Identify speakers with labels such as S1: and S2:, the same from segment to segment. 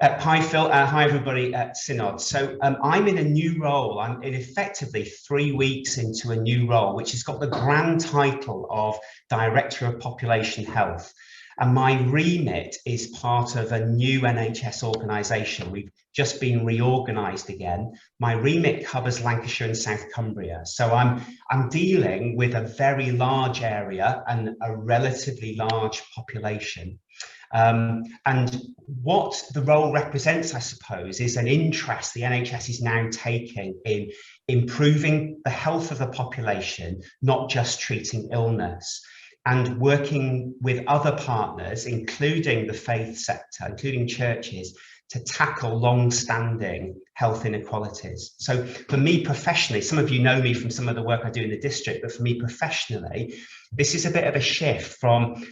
S1: Hi, Phil. Hi, everybody at SYNOD. So I'm in a new role. I'm in effectively 3 weeks into a new role, which has got the grand title of Director of Population Health. And my remit is part of a new NHS organisation. We've just been reorganised again. My remit covers Lancashire and South Cumbria. So I'm dealing with a very large area and a relatively large population. And what the role represents, I suppose, is an interest the NHS is now taking in improving the health of the population, not just treating illness, and working with other partners, including the faith sector, including churches, to tackle long-standing health inequalities. So for me professionally, some of you know me from some of the work I do in the district, but for me professionally, this is a bit of a shift from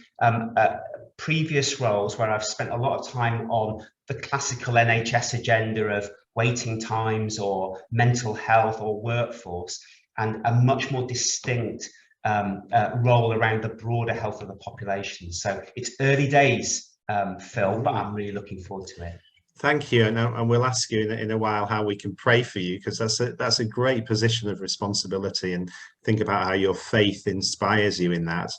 S1: previous roles where I've spent a lot of time on the classical NHS agenda of waiting times or mental health or workforce, and a much more distinct role around the broader health of the population. So it's early days, Phil, but I'm really looking forward to it.
S2: Thank you, and we'll ask you in a while how we can pray for you, because that's a great position of responsibility, and think about how your faith inspires you in that.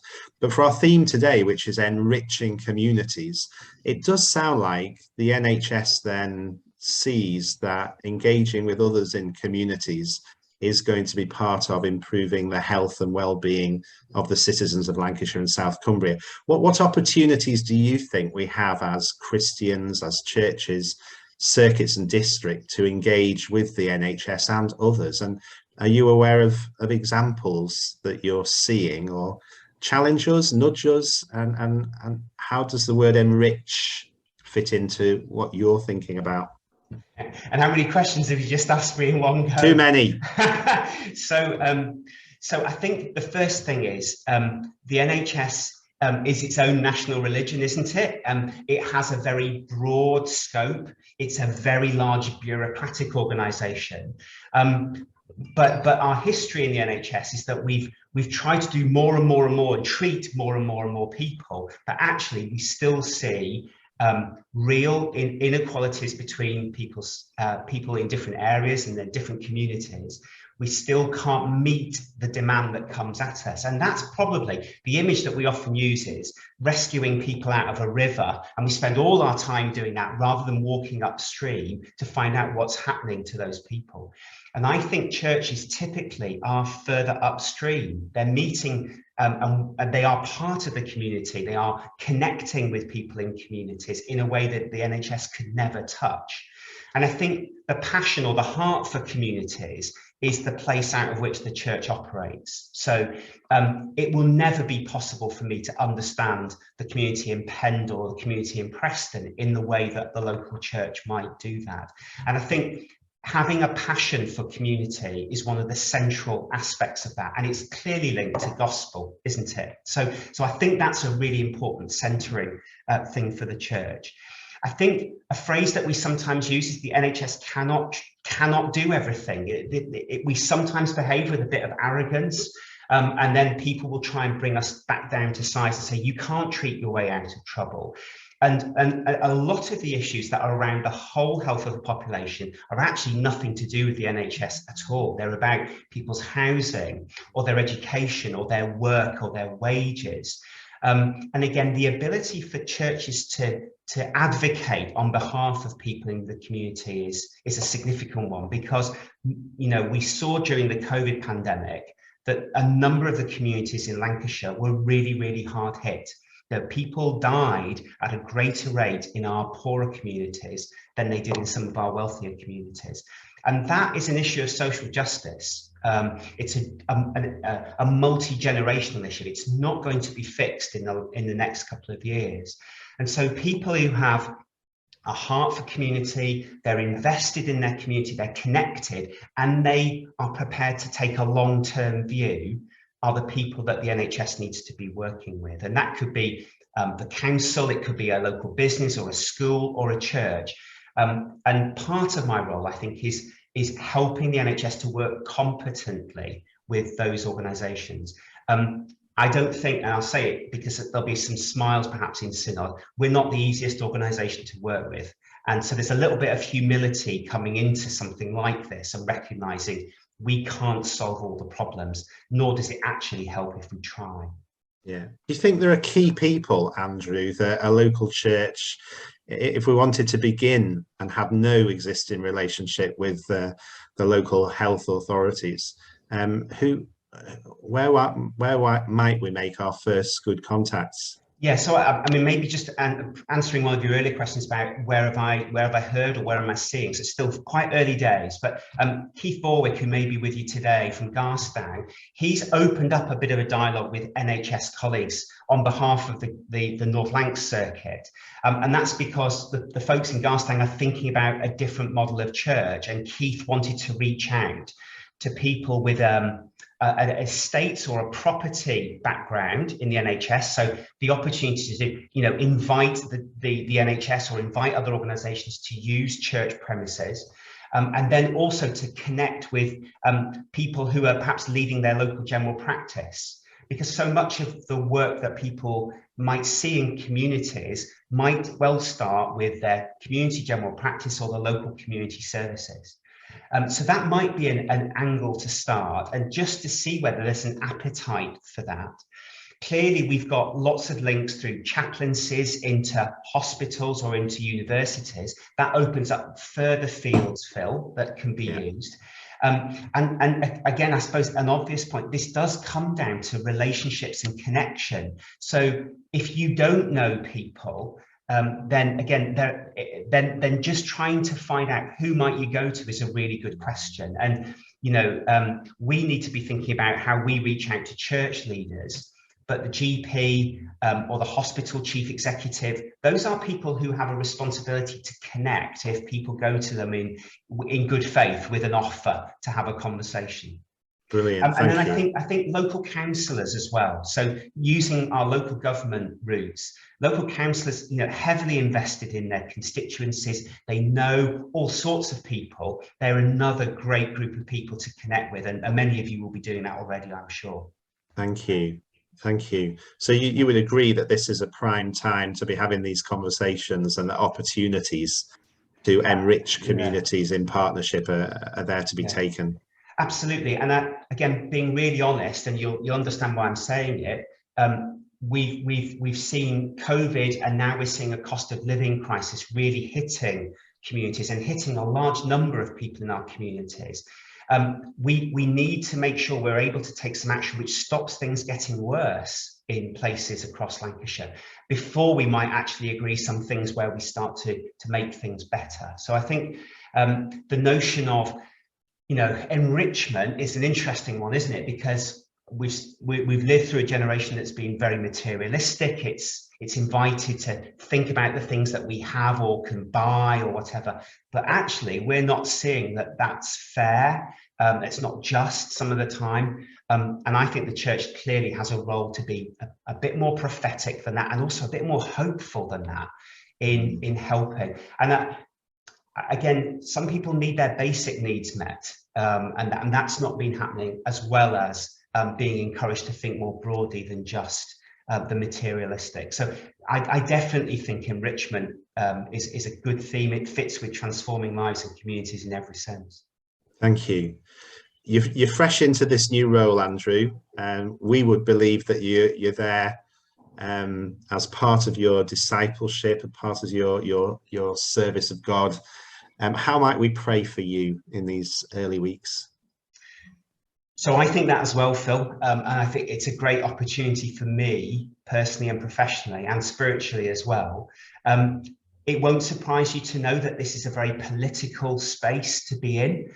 S2: But for our theme today, which is enriching communities, it does sound like the NHS then sees that engaging with others in communities is going to be part of improving the health and well-being of the citizens of Lancashire and South Cumbria. What opportunities do you think we have as Christians, as churches, circuits and district to engage with the NHS and others? And are you aware of examples that you're seeing, or challenge us, nudge us, and how does the word enrich fit into what you're thinking about?
S1: And how many questions have you just asked me in one go?
S2: Too many.
S1: So I think the first thing is the NHS is its own national religion, isn't it? It has a very broad scope. It's a very large bureaucratic organisation. But our history in the NHS is that we've tried to do more and more and more and treat more and more and more people, but actually we still see real inequalities between people in different areas and in different communities. We still can't meet the demand that comes at us. And that's probably the image that we often use, is rescuing people out of a river. And we spend all our time doing that rather than walking upstream to find out what's happening to those people. And I think churches typically are further upstream. They're meeting and they are part of the community. They are connecting with people in communities in a way that the NHS could never touch. And I think the passion or the heart for communities is the place out of which the church operates. So it will never be possible for me to understand the community in Pendle or the community in Preston in the way that the local church might do that. And I think having a passion for community is one of the central aspects of that, and it's clearly linked to gospel, isn't it? So I think that's a really important centering thing for the church. I think a phrase that we sometimes use is the NHS cannot do everything. We sometimes behave with a bit of arrogance, and then people will try and bring us back down to size and say, you can't treat your way out of trouble. And a lot of the issues that are around the whole health of the population are actually nothing to do with the NHS at all. They're about people's housing or their education or their work or their wages. And again, the ability for churches to advocate on behalf of people in the community is a significant one, because, you know, we saw during the COVID pandemic that a number of the communities in Lancashire were really, really hard hit. That people died at a greater rate in our poorer communities than they did in some of our wealthier communities. And that is an issue of social justice. It's a multi-generational issue. It's not going to be fixed in the next couple of years. And so people who have a heart for community, they're invested in their community, they're connected, and they are prepared to take a long-term view, are the people that the NHS needs to be working with. And that could be the council, it could be a local business or a school or a church. And part of my role, I think, is helping the NHS to work competently with those organisations. I don't think, and I'll say it because there'll be some smiles perhaps in SYNOD, we're not the easiest organisation to work with. And so there's a little bit of humility coming into something like this and recognizing we can't solve all the problems, nor does it actually help if we try.
S2: Yeah. Do you think there are key people, Andrew, that a local church, if we wanted to begin and have no existing relationship with the local health authorities, where might we make our first good contacts?
S1: Yeah, so I mean, maybe just answering one of your earlier questions about where have I heard or where am I seeing? So it's still quite early days, but Keith Borwick, who may be with you today from Garstang, he's opened up a bit of a dialogue with NHS colleagues on behalf of the North Lancs circuit, and that's because the folks in Garstang are thinking about a different model of church, and Keith wanted to reach out to people with an estates or a property background in the NHS, so the opportunity to, you know, invite the NHS or invite other organisations to use church premises, and then also to connect with people who are perhaps leading their local general practice, because so much of the work that people might see in communities might well start with their community general practice or the local community services. So that might be an angle to start, and just to see whether there's an appetite for that. Clearly, we've got lots of links through chaplaincies into hospitals or into universities. That opens up further fields, Phil, that can be used. And again, I suppose an obvious point, this does come down to relationships and connection. So if you don't know people, then again, then just trying to find out who might you go to is a really good question. And, you know, we need to be thinking about how we reach out to church leaders, but the GP or the hospital chief executive, those are people who have a responsibility to connect if people go to them in good faith with an offer to have a conversation.
S2: Brilliant.
S1: And then I think local councillors as well. So using our local government routes, local councillors, you know, heavily invested in their constituencies. They know all sorts of people. They're another great group of people to connect with, and many of you will be doing that already, I'm sure.
S2: Thank you. Thank you. So you would agree that this is a prime time to be having these conversations, and the opportunities to enrich communities in partnership are there to be taken.
S1: Absolutely. And again, being really honest, and you'll understand why I'm saying it, we've seen COVID, and now we're seeing a cost of living crisis really hitting communities and hitting a large number of people in our communities. We need to make sure we're able to take some action which stops things getting worse in places across Lancashire before we might actually agree some things where we start to make things better. So I think the notion of, you know, enrichment is an interesting one, isn't it? Because we've lived through a generation that's been very materialistic. It's invited to think about the things that we have or can buy or whatever. But actually, we're not seeing that that's fair. It's not just some of the time. And I think the church clearly has a role to be a bit more prophetic than that, and also a bit more hopeful than that in helping. And that, again, some people need their basic needs met, and that's not been happening, as well as being encouraged to think more broadly than just the materialistic. So I definitely think enrichment is a good theme. It fits with transforming lives and communities in every sense.
S2: Thank you. You're fresh into this new role, Andrew, and we would believe that you're there as part of your discipleship and part of your service of God. How might we pray for you in these early weeks?
S1: So I think that as well, Phil, and I think it's a great opportunity for me personally and professionally and spiritually as well. It won't surprise you to know that this is a very political space to be in.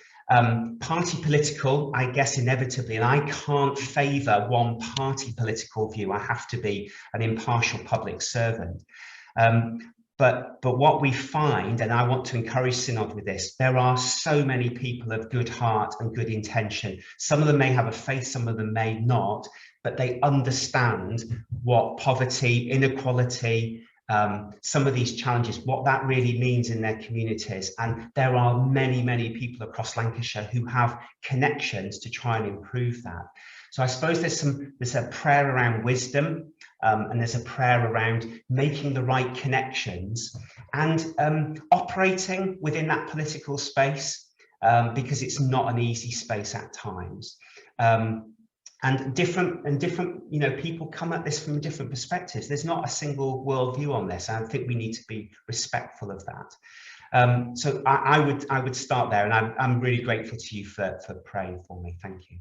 S1: Party political, I guess, inevitably, and I can't favour one party political view. I have to be an impartial public servant. But what we find, and I want to encourage Synod with this, there are so many people of good heart and good intention. Some of them may have a faith, some of them may not, but they understand what poverty, inequality, some of these challenges, what that really means in their communities. And there are many, many people across Lancashire who have connections to try and improve that. So I suppose there's a prayer around wisdom, and there's a prayer around making the right connections and operating within that political space, because it's not an easy space at times. And different, you know, people come at this from different perspectives. There's not a single worldview on this. I think we need to be respectful of that. So I would start there, and I'm really grateful to you for praying for me. Thank you.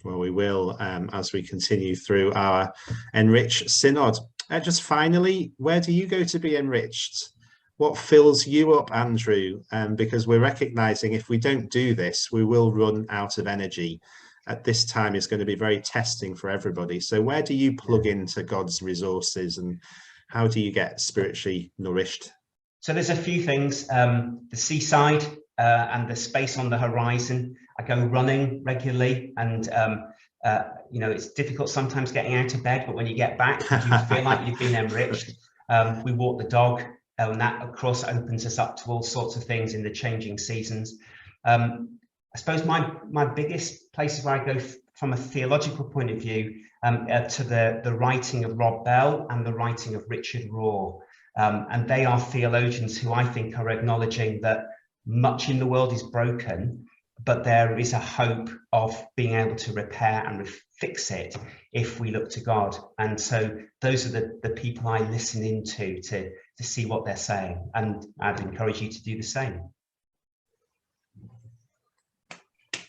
S2: Well, we will as we continue through our ENRICH Synod. Just finally, where do you go to be enriched? What fills you up, Andrew? Because we're recognising if we don't do this, we will run out of energy. At this time is going to be very testing for everybody. So where do you plug into God's resources, and how do you get spiritually nourished?
S1: So there's a few things. The seaside and the space on the horizon. I go running regularly, and you know, it's difficult sometimes getting out of bed, but when you get back, you feel like you've been enriched. We walk the dog, and that of course opens us up to all sorts of things in the changing seasons. I suppose my biggest places where I go from a theological point of view to the writing of Rob Bell and the writing of Richard Rohr. And they are theologians who I think are acknowledging that much in the world is broken, but there is a hope of being able to repair and fix it if we look to God. And so those are the people I listen into to see what they're saying. And I'd encourage you to do the same.